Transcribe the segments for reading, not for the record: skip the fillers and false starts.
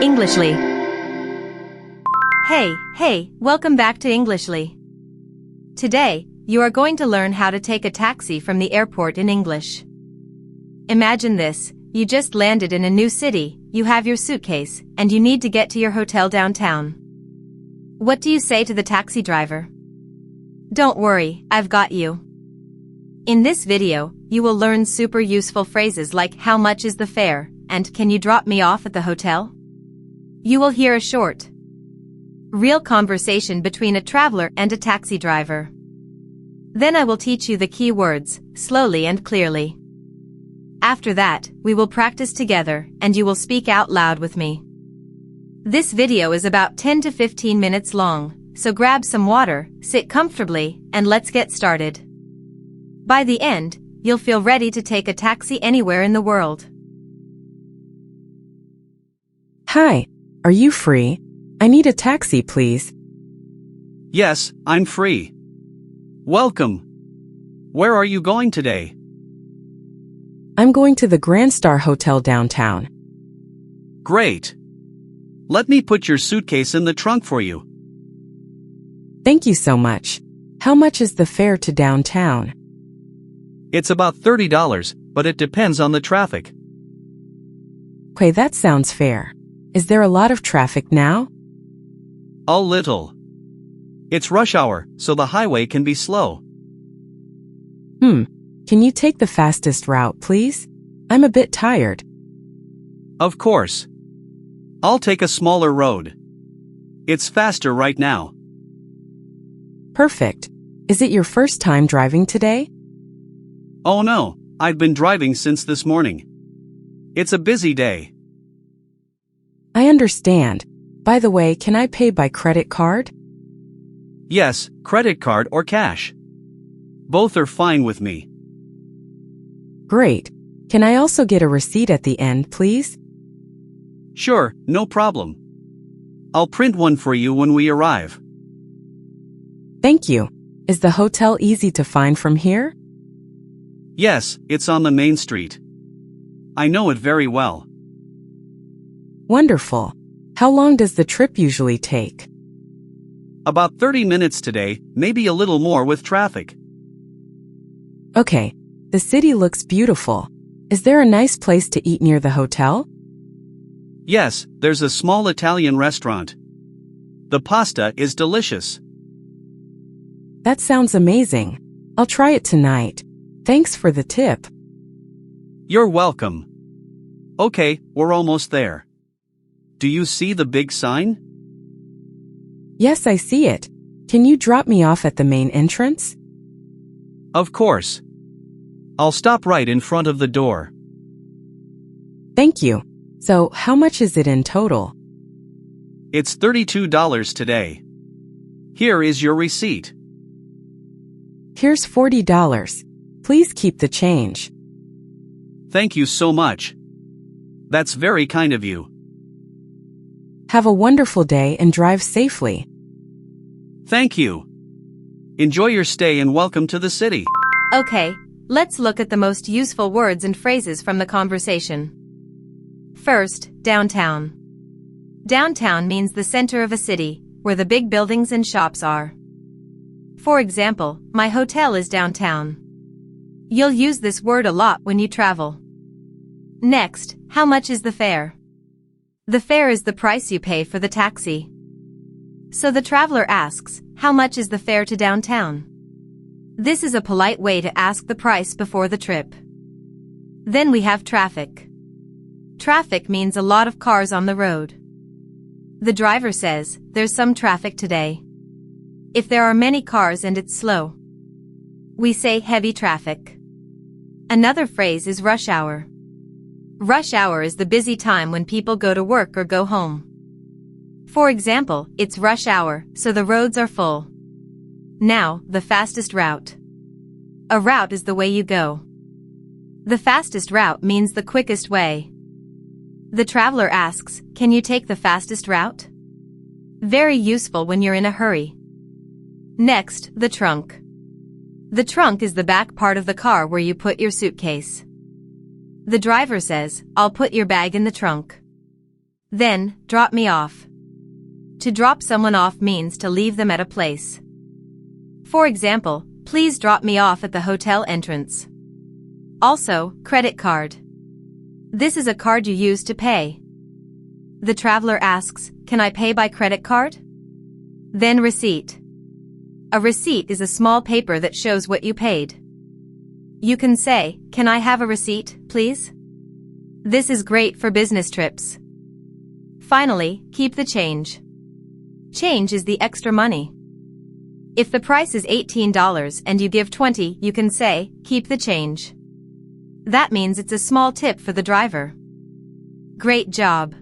Englishly. Hey, welcome back to Englishly. Today, you are going to learn how to take a taxi from the airport in English. Imagine this, you just landed in a new city, you have your suitcase, and you need to get to your hotel downtown. What do you say to the taxi driver? Don't worry, I've got you. In this video, you will learn super useful phrases like how much is the fare, and can you drop me off at the hotel? You will hear a short, real conversation between a traveler and a taxi driver. Then I will teach you the key words, slowly and clearly. After that, we will practice together, and you will speak out loud with me. This video is about 10 to 15 minutes long, so grab some water, sit comfortably, and let's get started. By the end, you'll feel ready to take a taxi anywhere in the world. Hi, are you free? I need a taxi, please. Yes, I'm free. Welcome. Where are you going today? I'm going to the Grand Star Hotel downtown. Great. Let me put your suitcase in the trunk for you. Thank you so much. How much is the fare to downtown? It's about $30, but it depends on the traffic. Okay, that sounds fair. Is there a lot of traffic now? A little. It's rush hour, so the highway can be slow. Can you take the fastest route, please? I'm a bit tired. Of course. I'll take a smaller road. It's faster right now. Perfect. Is it your first time driving today? Oh no, I've been driving since this morning. It's a busy day. I understand. By the way, can I pay by credit card? Yes, credit card or cash. Both are fine with me. Great. Can I also get a receipt at the end, please? Sure, no problem. I'll print one for you when we arrive. Thank you. Is the hotel easy to find from here? Yes, it's on the main street. I know it very well. Wonderful. How long does the trip usually take? About 30 minutes today, maybe a little more with traffic. Okay. The city looks beautiful. Is there a nice place to eat near the hotel? Yes, there's a small Italian restaurant. The pasta is delicious. That sounds amazing. I'll try it tonight. Thanks for the tip. You're welcome. Okay, we're almost there. Do you see the big sign? Yes, I see it. Can you drop me off at the main entrance? Of course. I'll stop right in front of the door. Thank you. So, how much is it in total? It's $32 today. Here is your receipt. Here's $40. Please keep the change. Thank you so much. That's very kind of you. Have a wonderful day and drive safely. Thank you. Enjoy your stay and welcome to the city. Okay, let's look at the most useful words and phrases from the conversation. First, downtown. Downtown means the center of a city, where the big buildings and shops are. For example, my hotel is downtown. You'll use this word a lot when you travel. Next, how much is the fare? The fare is the price you pay for the taxi. So the traveler asks, how much is the fare to downtown? This is a polite way to ask the price before the trip. Then we have traffic. Traffic means a lot of cars on the road. The driver says, there's some traffic today. If there are many cars and it's slow, we say heavy traffic. Another phrase is rush hour. Rush hour is the busy time when people go to work or go home. For example, it's rush hour, so the roads are full. Now, the fastest route. A route is the way you go. The fastest route means the quickest way. The traveler asks, can you take the fastest route? Very useful when you're in a hurry. Next, the trunk. The trunk is the back part of the car where you put your suitcase. The driver says, I'll put your bag in the trunk. Then, drop me off. To drop someone off means to leave them at a place. For example, please drop me off at the hotel entrance. Also, credit card. This is a card you use to pay. The traveler asks, "Can I pay by credit card?" Then receipt. A receipt is a small paper that shows what you paid. You can say, "Can I have a receipt, please?" This is great for business trips. Finally, keep the change. Change is the extra money. If the price is $18 and you give 20, you can say, "Keep the change." That means it's a small tip for the driver. Great job.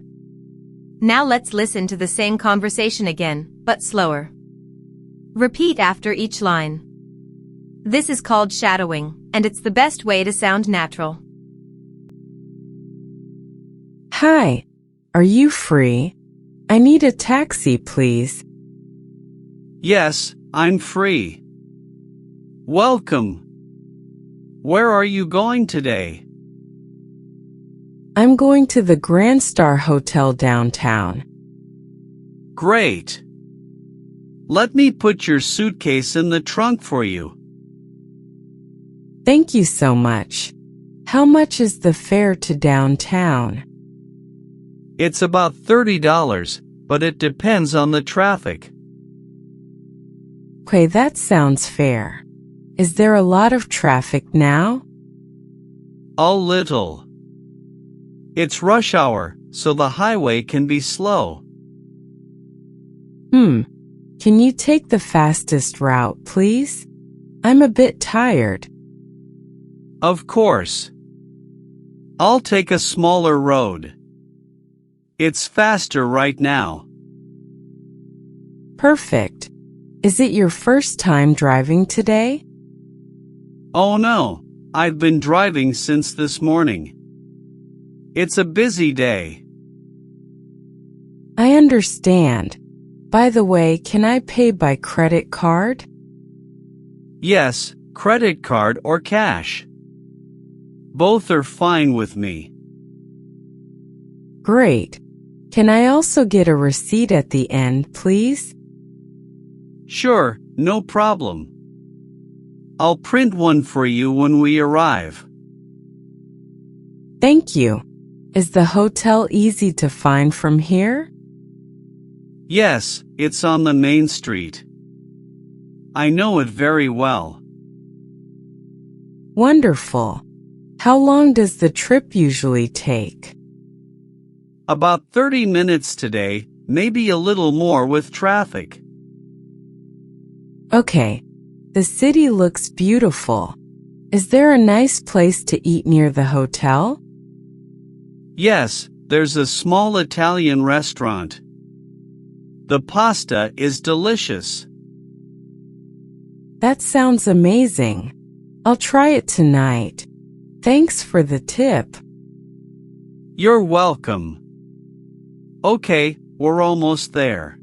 Now let's listen to the same conversation again, but slower. Repeat after each line. This is called shadowing, and it's the best way to sound natural. Hi, are you free? I need a taxi, please. Yes, I'm free. Welcome. Where are you going today? I'm going to the Grand Star Hotel downtown. Great. Let me put your suitcase in the trunk for you. Thank you so much. How much is the fare to downtown? It's about $30, but it depends on the traffic. Okay, that sounds fair. Is there a lot of traffic now? A little. It's rush hour, so the highway can be slow. Can you take the fastest route, please? I'm a bit tired. Of course. I'll take a smaller road. It's faster right now. Perfect. Is it your first time driving today? Oh no, I've been driving since this morning. It's a busy day. I understand. By the way, can I pay by credit card? Yes, credit card or cash. Both are fine with me. Great. Can I also get a receipt at the end, please? Sure, no problem. I'll print one for you when we arrive. Thank you. Is the hotel easy to find from here? Yes, it's on the main street. I know it very well. Wonderful. How long does the trip usually take? About 30 minutes today, maybe a little more with traffic. Okay. The city looks beautiful. Is there a nice place to eat near the hotel? Yes, there's a small Italian restaurant. The pasta is delicious. That sounds amazing. I'll try it tonight. Thanks for the tip. You're welcome. Okay, we're almost there.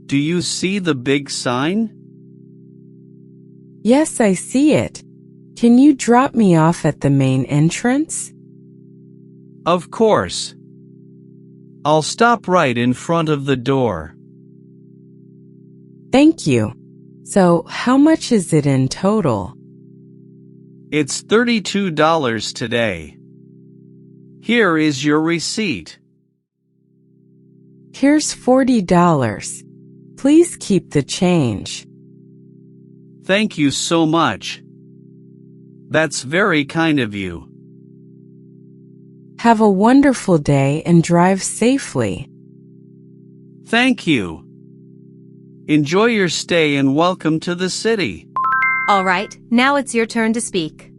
Do you see the big sign? Yes, I see it. Can you drop me off at the main entrance? Of course. I'll stop right in front of the door. Thank you. So, how much is it in total? It's $32 today. Here is your receipt. Here's $40. Please keep the change. Thank you so much. That's very kind of you. Have a wonderful day and drive safely. Thank you. Enjoy your stay and welcome to the city. Alright, now it's your turn to speak.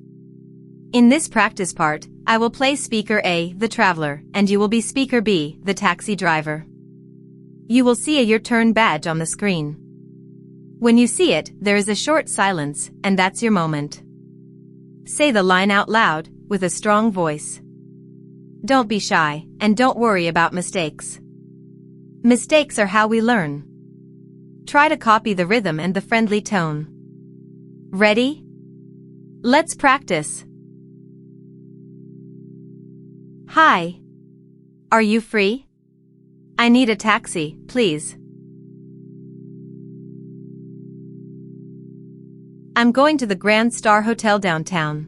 In this practice part, I will play speaker A, the traveler, and you will be speaker B, the taxi driver. You will see a Your Turn badge on the screen. When you see it, there is a short silence, and that's your moment. Say the line out loud, with a strong voice. Don't be shy, and don't worry about mistakes. Mistakes are how we learn. Try to copy the rhythm and the friendly tone. Ready? Let's practice. Hi. Are you free? I need a taxi, please. I'm going to the Grand Star Hotel downtown.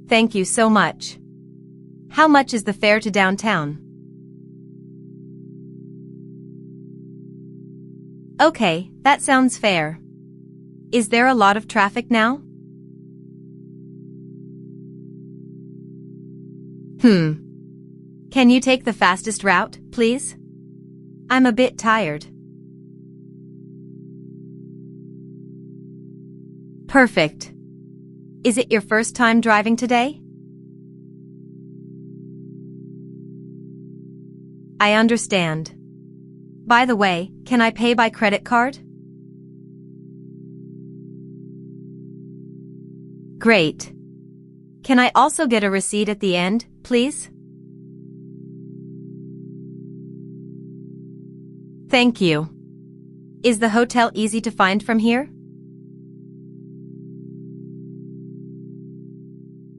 Thank you so much. How much is the fare to downtown? Okay, that sounds fair. Is there a lot of traffic now? Can you take the fastest route, please? I'm a bit tired. Perfect. Is it your first time driving today? I understand. By the way, can I pay by credit card? Great. Can I also get a receipt at the end, please? Thank you. Is the hotel easy to find from here?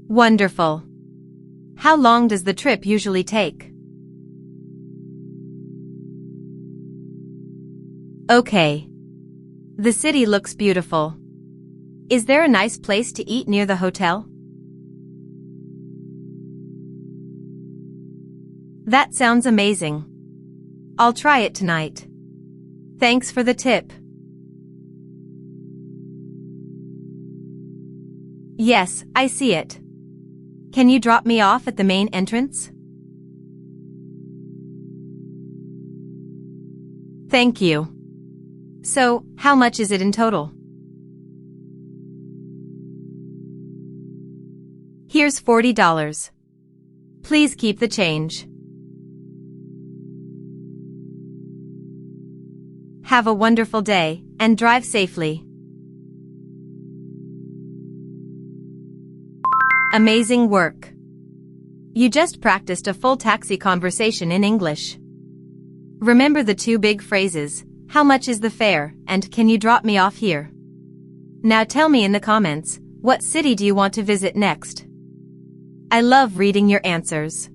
Wonderful. How long does the trip usually take? Okay. The city looks beautiful. Is there a nice place to eat near the hotel? That sounds amazing. I'll try it tonight. Thanks for the tip. Yes, I see it. Can you drop me off at the main entrance? Thank you. So, how much is it in total? Here's $40. Please keep the change. Have a wonderful day, and drive safely. Amazing work. You just practiced a full taxi conversation in English. Remember the two big phrases, how much is the fare, and can you drop me off here? Now tell me in the comments, what city do you want to visit next? I love reading your answers.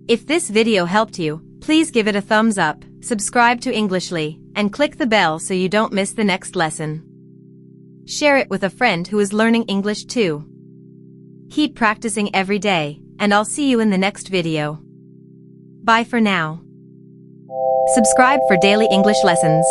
If this video helped you, please give it a thumbs up, subscribe to Englishly, and click the bell so you don't miss the next lesson. Share it with a friend who is learning English too. Keep practicing every day, and I'll see you in the next video. Bye for now. Subscribe for daily English lessons.